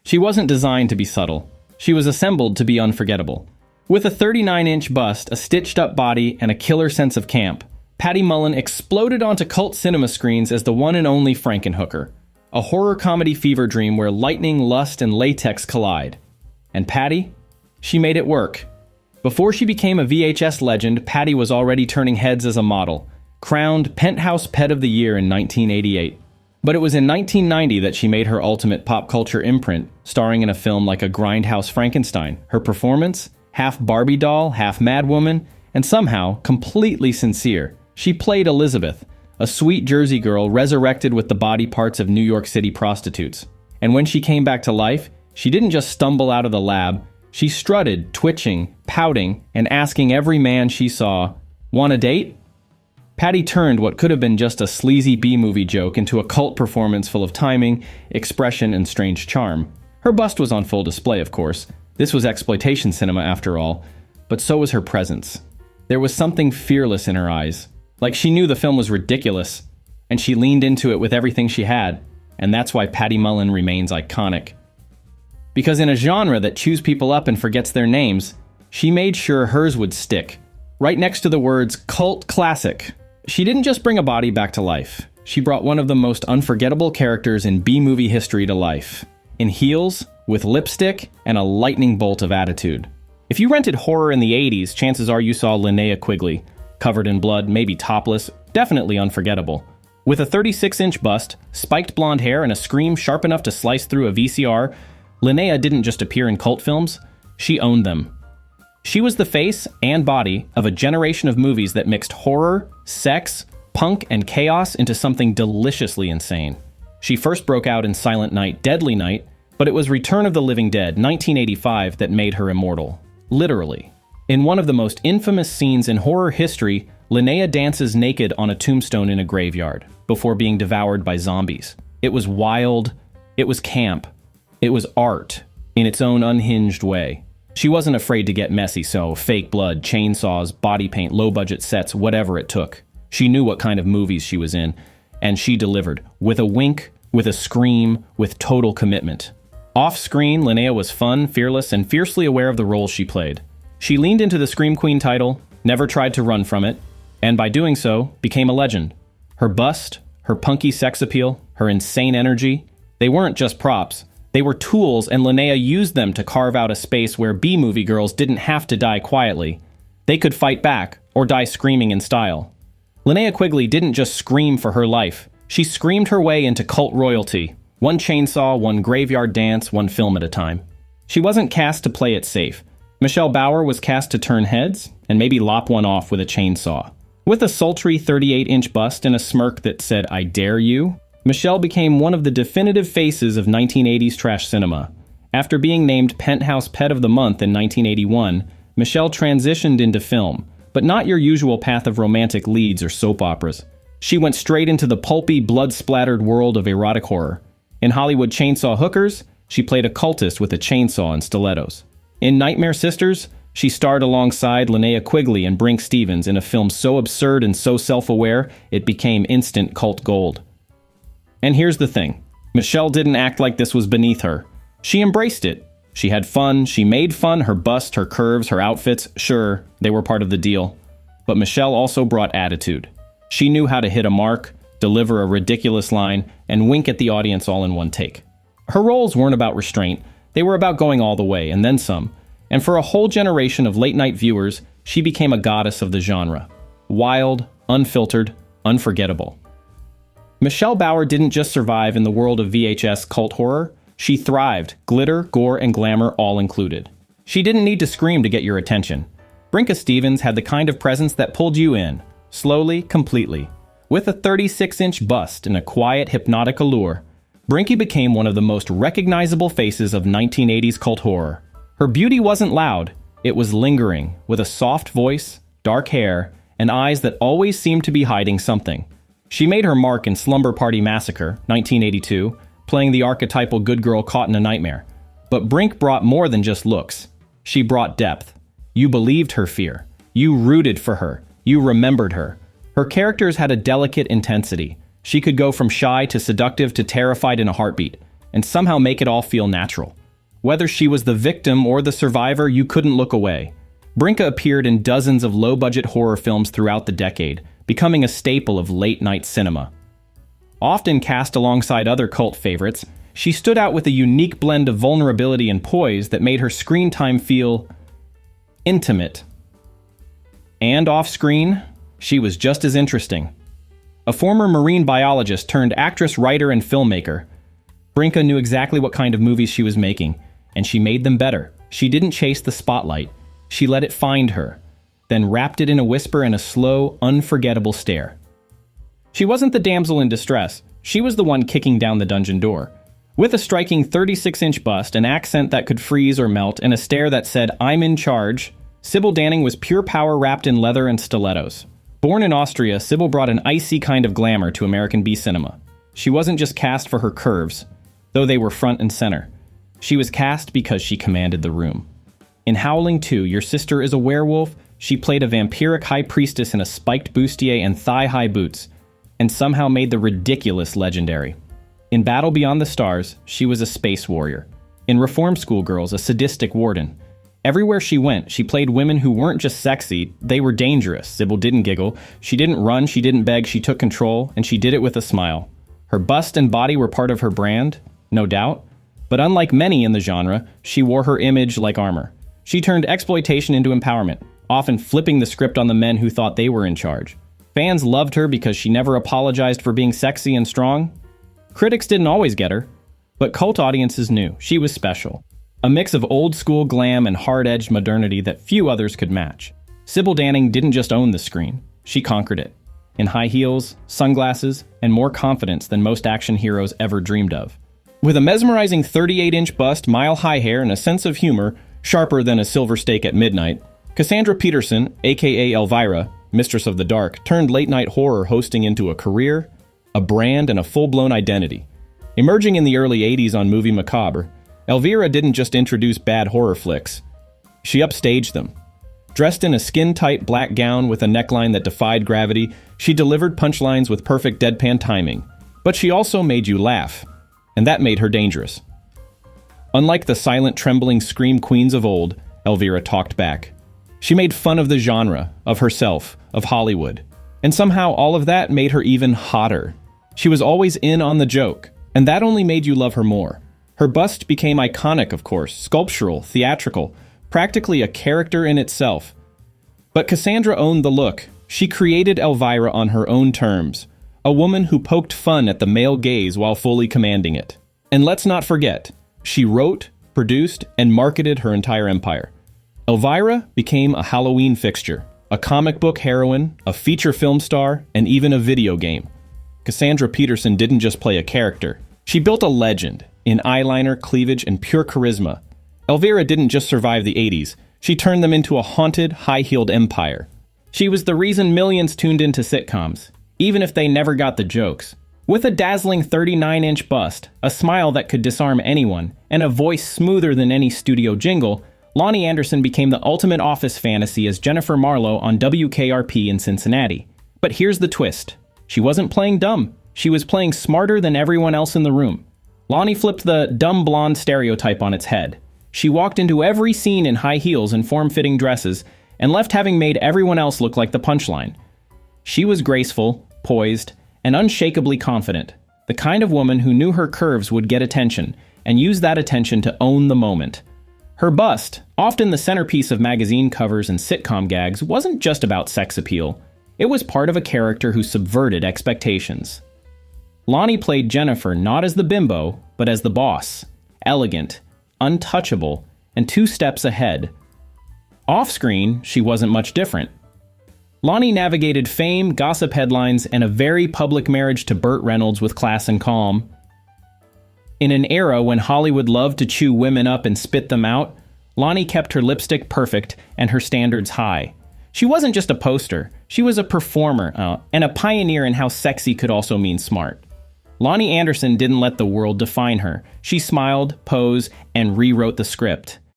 She wasn't designed to be subtle. She was assembled to be unforgettable. With a 39-inch bust, a stitched-up body, and a killer sense of camp, Patty Mullen exploded onto cult cinema screens as the one and only Frankenhooker, a horror comedy fever dream where lightning, lust, and latex collide. And Patty? She made it work. Before she became a VHS legend, Patty was already turning heads as a model, crowned Penthouse Pet of the Year in 1988. But it was in 1990 that she made her ultimate pop culture imprint, starring in a film like A Grindhouse Frankenstein. Her performance? Half Barbie doll, half madwoman, and somehow completely sincere. She played Elizabeth, a sweet Jersey girl resurrected with the body parts of New York City prostitutes. And when she came back to life, she didn't just stumble out of the lab. She strutted, twitching, pouting, and asking every man she saw, "Want a date?" Patty turned what could have been just a sleazy B-movie joke into a cult performance full of timing, expression, and strange charm. Her bust was on full display, of course. This was exploitation cinema after all, but so was her presence. There was something fearless in her eyes, like she knew the film was ridiculous, and she leaned into it with everything she had, and that's why Patty Mullen remains iconic. Because in a genre that chews people up and forgets their names, she made sure hers would stick, right next to the words cult classic. She didn't just bring a body back to life. She brought one of the most unforgettable characters in B-movie history to life. In heels, with lipstick, and a lightning bolt of attitude. If you rented horror in the 80s, chances are you saw Linnea Quigley, covered in blood, maybe topless, definitely unforgettable. With a 36-inch bust, spiked blonde hair, and a scream sharp enough to slice through a VCR, Linnea didn't just appear in cult films, she owned them. She was the face and body of a generation of movies that mixed horror, sex, punk, and chaos into something deliciously insane. She first broke out in Silent Night, Deadly Night, but it was Return of the Living Dead, 1985, that made her immortal. Literally. In one of the most infamous scenes in horror history, Linnea dances naked on a tombstone in a graveyard, before being devoured by zombies. It was wild, it was camp, it was art, in its own unhinged way. She wasn't afraid to get messy, so fake blood, chainsaws, body paint, low-budget sets, whatever it took. She knew what kind of movies she was in, and she delivered, with a wink, with a scream, with total commitment. Off-screen, Linnea was fun, fearless, and fiercely aware of the role she played. She leaned into the Scream Queen title, never tried to run from it, and by doing so, became a legend. Her bust, her punky sex appeal, her insane energy, they weren't just props. They were tools, and Linnea used them to carve out a space where B-movie girls didn't have to die quietly. They could fight back, or die screaming in style. Linnea Quigley didn't just scream for her life. She screamed her way into cult royalty. One chainsaw, one graveyard dance, one film at a time. She wasn't cast to play it safe. Michelle Bauer was cast to turn heads, and maybe lop one off with a chainsaw. With a sultry 38-inch bust and a smirk that said, "I dare you," Michelle became one of the definitive faces of 1980s trash cinema. After being named Penthouse Pet of the Month in 1981, Michelle transitioned into film, but not your usual path of romantic leads or soap operas. She went straight into the pulpy, blood-splattered world of erotic horror. In Hollywood Chainsaw Hookers, she played a cultist with a chainsaw and stilettos. In Nightmare Sisters, she starred alongside Linnea Quigley and Brinke Stevens in a film so absurd and so self-aware, it became instant cult gold. And here's the thing. Michelle didn't act like this was beneath her. She embraced it. She had fun, she made fun, her bust, her curves, her outfits, sure, they were part of the deal. But Michelle also brought attitude. She knew how to hit a mark, deliver a ridiculous line, and wink at the audience all in one take. Her roles weren't about restraint, they were about going all the way, and then some. And for a whole generation of late-night viewers, she became a goddess of the genre. Wild, unfiltered, unforgettable. Michelle Bauer didn't just survive in the world of VHS cult horror, she thrived, glitter, gore, and glamour all included. She didn't need to scream to get your attention. Brinke Stevens had the kind of presence that pulled you in, slowly, completely. With a 36-inch bust and a quiet, hypnotic allure, Brinke became one of the most recognizable faces of 1980s cult horror. Her beauty wasn't loud, it was lingering, with a soft voice, dark hair, and eyes that always seemed to be hiding something. She made her mark in Slumber Party Massacre, 1982, playing the archetypal good girl caught in a nightmare. But Brinke brought more than just looks. She brought depth. You believed her fear. You rooted for her. You remembered her. Her characters had a delicate intensity. She could go from shy to seductive to terrified in a heartbeat. and somehow make it all feel natural. Whether she was the victim or the survivor, you couldn't look away. Brinke appeared in dozens of low-budget horror films throughout the decade, becoming a staple of late-night cinema. Often cast alongside other cult favorites, she stood out with a unique blend of vulnerability and poise that made her screen time feel intimate. And off-screen, she was just as interesting. A former marine biologist turned actress, writer, and filmmaker, Brinke knew exactly what kind of movies she was making, and she made them better. She didn't chase the spotlight. She let it find her, then wrapped it in a whisper and a slow, unforgettable stare. She wasn't the damsel in distress. She was the one kicking down the dungeon door. With a striking 36-inch bust, an accent that could freeze or melt, and a stare that said, "I'm in charge," Sybil Danning was pure power wrapped in leather and stilettos. Born in Austria, Sybil brought an icy kind of glamour to American B cinema. She wasn't just cast for her curves, though they were front and center. She was cast because she commanded the room. In Howling 2, Your Sister is a Werewolf, she played a vampiric high priestess in a spiked bustier and thigh-high boots, and somehow made the ridiculous legendary. In Battle Beyond the Stars, she was a space warrior. In Reform School Girls, a sadistic warden. Everywhere she went, she played women who weren't just sexy, they were dangerous. Sybil didn't giggle, she didn't run, she didn't beg, she took control, and she did it with a smile. Her bust and body were part of her brand, no doubt, but unlike many in the genre, she wore her image like armor. She turned exploitation into empowerment, often flipping the script on the men who thought they were in charge. Fans loved her because she never apologized for being sexy and strong. Critics didn't always get her, but cult audiences knew she was special. A mix of old-school glam and hard-edged modernity that few others could match. Sybil Danning didn't just own the screen, she conquered it. In high heels, sunglasses, and more confidence than most action heroes ever dreamed of. With a mesmerizing 38-inch bust, mile-high hair, and a sense of humor, sharper than a silver steak at midnight, Cassandra Peterson, aka Elvira, Mistress of the Dark, turned late-night horror hosting into a career, a brand, and a full-blown identity. Emerging in the early 80s on Movie Macabre, Elvira didn't just introduce bad horror flicks. She upstaged them. Dressed in a skin-tight black gown with a neckline that defied gravity, she delivered punchlines with perfect deadpan timing. But she also made you laugh, and that made her dangerous. Unlike the silent, trembling scream queens of old, Elvira talked back. She made fun of the genre, of herself, of Hollywood. And somehow all of that made her even hotter. She was always in on the joke, and that only made you love her more. Her bust became iconic, of course, sculptural, theatrical, practically a character in itself. But Cassandra owned the look. She created Elvira on her own terms, a woman who poked fun at the male gaze while fully commanding it. And let's not forget, she wrote, produced, and marketed her entire empire. Elvira became a Halloween fixture, a comic book heroine, a feature film star, and even a video game. Cassandra Peterson didn't just play a character. She built a legend in eyeliner, cleavage, and pure charisma. Elvira didn't just survive the 80s. She turned them into a haunted, high-heeled empire. She was the reason millions tuned into sitcoms, even if they never got the jokes. With a dazzling 39-inch bust, a smile that could disarm anyone, and a voice smoother than any studio jingle, Loni Anderson became the ultimate office fantasy as Jennifer Marlowe on WKRP in Cincinnati. But here's the twist. She wasn't playing dumb. She was playing smarter than everyone else in the room. Loni flipped the dumb blonde stereotype on its head. She walked into every scene in high heels and form-fitting dresses, and left having made everyone else look like the punchline. She was graceful, poised, and unshakably confident, the kind of woman who knew her curves would get attention, and use that attention to own the moment. Her bust, often the centerpiece of magazine covers and sitcom gags, wasn't just about sex appeal. It was part of a character who subverted expectations. Loni played Jennifer not as the bimbo, but as the boss, elegant, untouchable, and 2 steps ahead. Off-screen, she wasn't much different. Loni navigated fame, gossip headlines, and a very public marriage to Burt Reynolds with class and calm. In an era when Hollywood loved to chew women up and spit them out, Loni kept her lipstick perfect and her standards high. She wasn't just a poster, she was a performer, and a pioneer in how sexy could also mean smart. Loni Anderson didn't let the world define her. She smiled, posed, and rewrote the script.